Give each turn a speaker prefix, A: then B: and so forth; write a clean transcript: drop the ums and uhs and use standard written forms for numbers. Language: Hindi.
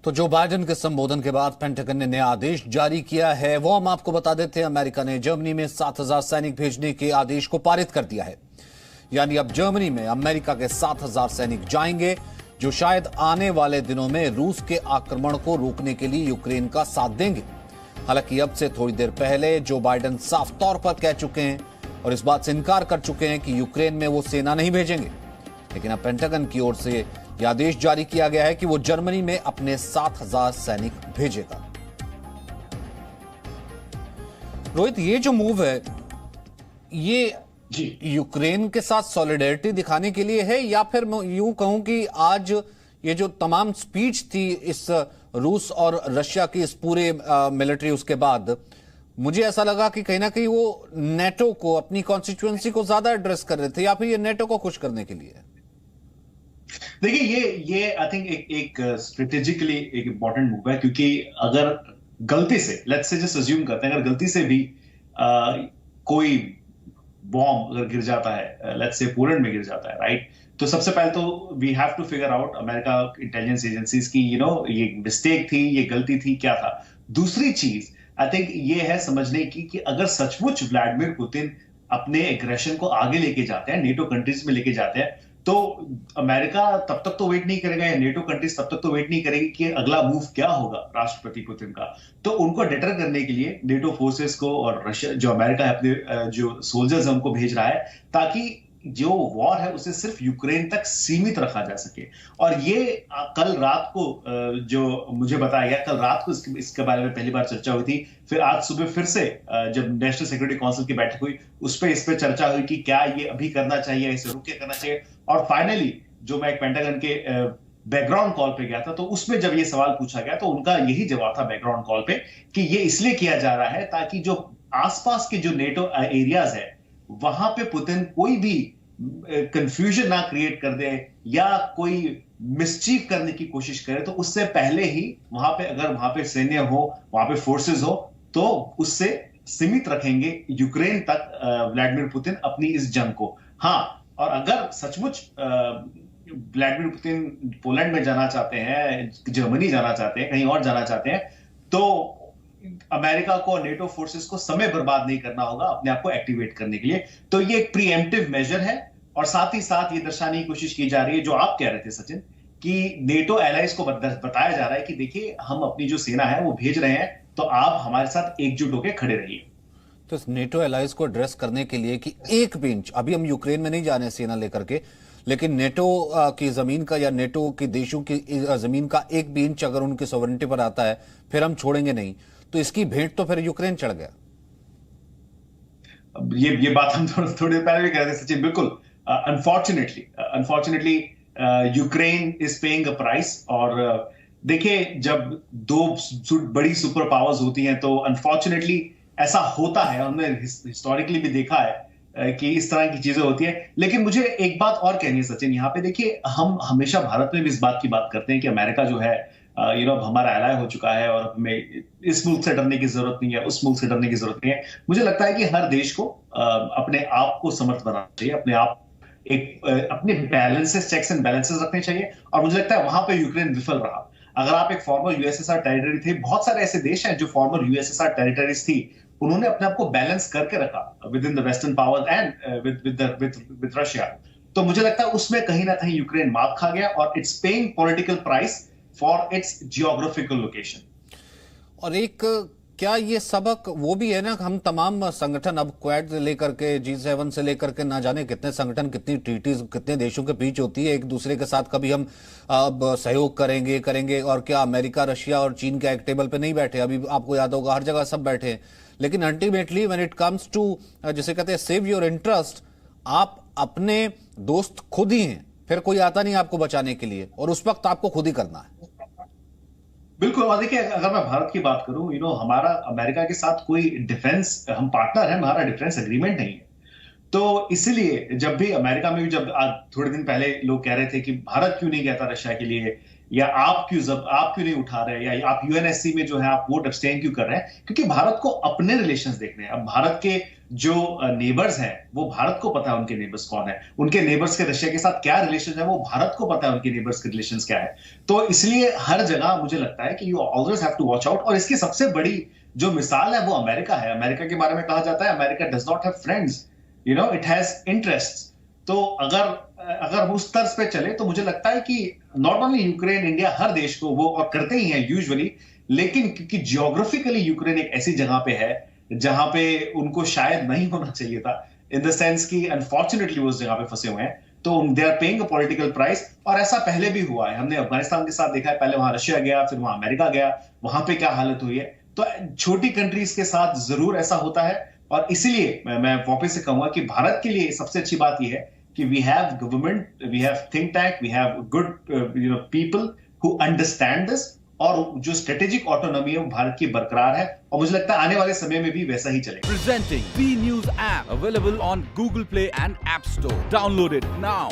A: तो जो बाइडेन के संबोधन के बाद पेंटागन ने नया आदेश जारी किया है, वो हम आपको बता देते हैं। अमेरिका ने जर्मनी में 7,000 सैनिक भेजने के आदेश को पारित कर दिया है। यानी अब जर्मनी में अमेरिका के 7,000 सैनिक जाएंगे, जो शायद आने वाले दिनों में रूस के आक्रमण को रोकने के लिए यूक्रेन का साथ देंगे। हालांकि अब से थोड़ी देर पहले जो बाइडेन साफ तौर पर कह चुके हैं और इस बात से इनकार कर चुके हैं कि यूक्रेन में वो सेना नहीं भेजेंगे। लेकिन अब पेंटागन की ओर से यह आदेश जारी किया गया है कि वो जर्मनी में अपने 7,000 सैनिक भेजेगा। रोहित, ये जो मूव है ये यूक्रेन के साथ सॉलिडेरिटी दिखाने के लिए है, या फिर मैं यूं कहूं कि आज ये जो तमाम स्पीच थी इस रूस और रशिया की इस पूरे मिलिट्री उसके बाद, मुझे ऐसा लगा कि कहीं ना कहीं वो नेटो को, अपनी कॉन्स्टिट्यूएंसी को ज्यादा एड्रेस कर रहे थे, या फिर ये नेटो को खुश करने के लिए?
B: देखिए, ये आई थिंक एक स्ट्रेटेजिकली एक इंपॉर्टेंट मूव है, क्योंकि अगर गलती से, लेट्स से जस्ट अज्यूम करते हैं, अगर गलती से भी कोई बॉम्ब अगर गिर जाता है, लेट्स से पोलैंड में गिर जाता है, राइट, तो सबसे पहले तो we have to figure out, America intelligence agencies की, ये मिस्टेक थी, ये गलती थी, क्या था। दूसरी चीज आई थिंक ये है समझने की कि अगर सचमुच व्लादिमीर पुतिन अपने एग्रेशन को आगे लेके जाते हैं, नेटो कंट्रीज में लेके जाते हैं, तो अमेरिका तब तक तो वेट नहीं करेगा, या नेटो कंट्रीज तब तक तो वेट नहीं करेगी कि अगला मूव क्या होगा राष्ट्रपति पुतिन का। तो उनको डिटर करने के लिए नेटो फोर्सेस को और रशिया, जो अमेरिका है, अपने जो सोल्जर्स है उनको भेज रहा है, ताकि जो वॉर है उसे सिर्फ यूक्रेन तक सीमित रखा जा सके। और ये कल रात को जो मुझे बताया गया, कल रात को इसके बारे में पहली बार चर्चा हुई थी, फिर आज सुबह फिर से जब नेशनल सिक्योरिटी काउंसिल की बैठक हुई, उस पर चर्चा हुई कि क्या ये अभी करना चाहिए, इसे रुक के करना चाहिए। और फाइनली जो मैं एक पेंटागन के बैकग्राउंड कॉल पे गया था, तो उसमें जब ये सवाल पूछा गया तो उनका यही जवाब था बैकग्राउंड कॉल पे, कि ये इसलिए किया जा रहा है ताकि जो आसपास के जो नेटो एरियाज है वहां पे पुतिन कोई भी कंफ्यूजन ना क्रिएट कर दे या कोई मिसचीफ करने की कोशिश करे, तो उससे पहले ही वहां पे, अगर वहां पे सैन्य हो, वहां पे फोर्सेस हो, तो उससे सीमित रखेंगे यूक्रेन तक व्लादिमीर पुतिन अपनी इस जंग को। हाँ, और अगर सचमुच व्लादिमीर पुतिन पोलैंड में जाना चाहते हैं, जर्मनी जाना चाहते हैं, कहीं और जाना चाहते हैं, तो अमेरिका को और नेटो फोर्सेस को समय बर्बाद नहीं करना होगा अपने आप को एक्टिवेट करने के लिए। तो ये एक प्रीएम्प्टिव मेजर है, और साथ ही साथ ये दर्शाने की कोशिश की जा रही है, जो आप कह रहे थे सचिन, कि नेटो एलाइज को बताया जा रहा है कि देखिए, हम अपनी जो सेना है वो भेज रहे हैं, तो आप हमारे साथ एकजुट होकर खड़े रहिए।
A: तो इस नेटो एलाइज को एड्रेस करने के लिए कि एक भी इंच, अभी हम यूक्रेन में नहीं जाने सेना लेकर के, लेकिन नेटो की जमीन का या नेटो की देशों की जमीन का एक भी इंच अगर उनकी सॉवरेनिटी पर आता है, फिर हम छोड़ेंगे नहीं, तो इसकी भेंट तो फिर यूक्रेन चढ़ गया।
B: ये बात हम थोड़ी पहले भी कह रहे थे सचिन, बिल्कुल। Unfortunately Ukraine is paying a price. और देखिए, जब दो बड़ी सुपर पावर्स होती हैं तो अनफॉर्चुनेटली ऐसा होता है, हमने हिस्टोरिकली भी देखा है कि इस तरह की चीजें होती है। लेकिन मुझे एक बात और कहनी है सचिन, यहाँ पे देखिए, हम हमेशा भारत में भी इस बात की बात करते हैं कि अमेरिका जो है हमारा एलाय हो चुका है, और हमें इस मुल्क से डरने की जरूरत नहीं है, उस मुल्क से डरने की जरूरत नहीं है। मुझे लगता है कि हर देश को अपने आप को समर्थ बनाना चाहिए, अपने आप अपने बैलेंसेस, चेक्स एंड बैलेंसेस रखने चाहिए। और मुझे लगता है वहां पे यूक्रेन विफल रहा। अगर आप एक फॉर्मर यूएसएसआर टेरिटरी थे, बहुत सारे ऐसे देश हैं जो फॉर्मर यूएसएसआर टेरिटरीज थी, उन्होंने अपने आप को बैलेंस करके रखा with in the western powers and with Russia. तो मुझे लगता है उसमें कहीं ना कहीं यूक्रेन मात खा गया, और it's paying political price for its geographical location.
A: और एक क्या ये सबक वो भी है ना, हम तमाम संगठन अब क्वाड से लेकर के G7 से लेकर के ना जाने कितने संगठन, कितनी ट्रीटीज कितने देशों के बीच होती है एक दूसरे के साथ, कभी हम अब सहयोग करेंगे और क्या अमेरिका, रशिया और चीन के एक टेबल पे नहीं बैठे, अभी आपको याद होगा हर जगह सब बैठे हैं। लेकिन ultimately when it comes to, जिसे कहते हैं सेव योर इंटरेस्ट, आप अपने दोस्त खुद ही हैं, फिर कोई आता नहीं आपको बचाने के लिए, और उस वक्त आपको खुद ही करना है।
B: बिल्कुल। और देखिए, अगर मैं भारत की बात करूं, हमारा अमेरिका के साथ कोई डिफेंस, हम पार्टनर है, हमारा डिफेंस एग्रीमेंट नहीं है। तो इसलिए जब भी अमेरिका में भी, जब आज थोड़े दिन पहले लोग कह रहे थे कि भारत क्यों नहीं कहता रशिया के लिए या आप क्यों नहीं उठा रहे, या आप यूएनएससी में जो है आप वोट अब्सटेन क्यों कर रहे हैं? क्योंकि भारत को अपने रिलेशंस देखने हैं। अब भारत के जो नेबर्स हैं, वो भारत को पता है उनके नेबर्स कौन है, उनके नेबर्स के रशिया के साथ क्या रिलेशन है, वो भारत को पता है उनके नेबर्स के रिलेशंस क्या है। तो इसलिए हर जगह मुझे लगता है कि you always have to watch out. और इसकी सबसे बड़ी जो मिसाल है वो अमेरिका है। अमेरिका के बारे में कहा जाता है America does not have friends, it has interests. तो अगर उस तर्ज पे चले तो मुझे लगता है कि नॉट ओनली यूक्रेन, इंडिया, हर देश को वो और करते ही हैं यूजुअली, लेकिन क्योंकि जियोग्राफिकली यूक्रेन एक ऐसी जगह पे है जहां पे उनको शायद नहीं होना चाहिए था, इन द सेंस कि अनफॉर्चुनेटली वो उस जगह पे फंसे हुए हैं, तो they are paying a political price. और ऐसा पहले भी हुआ है, हमने अफगानिस्तान के साथ देखा है, पहले वहां रशिया गया, फिर वहां अमेरिका गया, वहां पे क्या हालत हुई है। तो छोटी कंट्रीज के साथ जरूर ऐसा होता है। और इसीलिए मैं वापस से कहूंगा कि भारत के लिए सबसे अच्छी बात यह है कि we have government, we have think tank, we have good people who understand this, और जो स्ट्रेटेजिक ऑटोनॉमी है वो भारत की बरकरार है, और मुझे लगता है आने वाले समय में भी वैसा ही चलेगा।
C: Presenting B News app available on Google Play and App Store. Download it now.